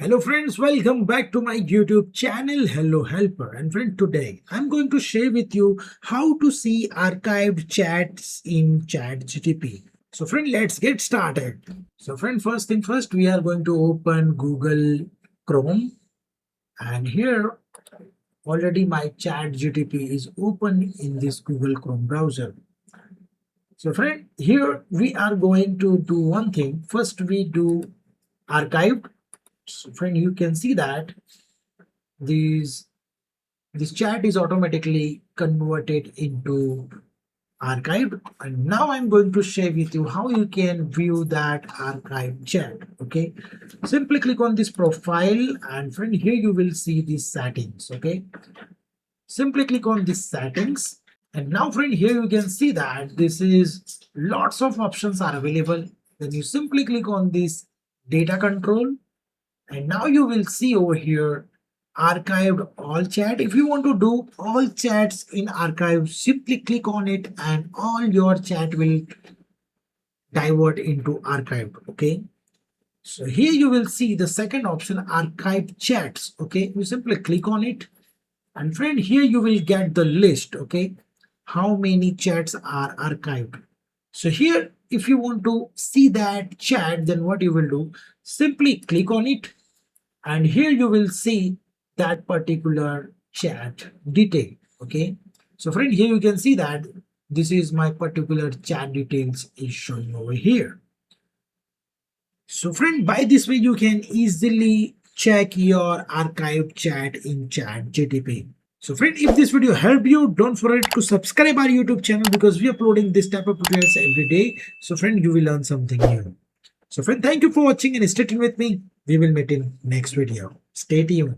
Hello friends, welcome back to my YouTube channel Hello Helper. And friend, today I'm going to share with you how to see archived chats in ChatGPT. So friend, let's get started. So friend, first thing first, we are going to open Google Chrome, and here already my ChatGPT is open in this Google Chrome browser. So friend, here we are going to do one thing. First we do archived. So friend, you can see that these this chat is automatically converted into archived, and now I'm going to share with you how you can view that archived chat. Okay, simply click on this profile, and friend, here you will see these settings. Okay, simply click on these settings, and now friend, here you can see that this is lots of options are available. Then you simply click on this data control, and now you will see over here archived all chat. If you want to do all chats in archive, simply click on it and all your chat will divert into archived. Okay, so here you will see the second option, archived chats. Okay, you simply click on it, and friend, here you will get the list. Okay, how many chats are archived. So here, if you want to see that chat, then what you will do, simply click on it, and here you will see that particular chat detail. Okay, so friend, here you can see that this is my particular chat details is showing over here. So friend, by this way you can easily check your archived chat in ChatGPT. So friend, if this video helped you, don't forget to subscribe our YouTube channel, because we are uploading this type of tutorials every day. So friend, you will learn something new. So friend, thank you for watching and stay tuned with me. We will meet in next video. Stay tuned.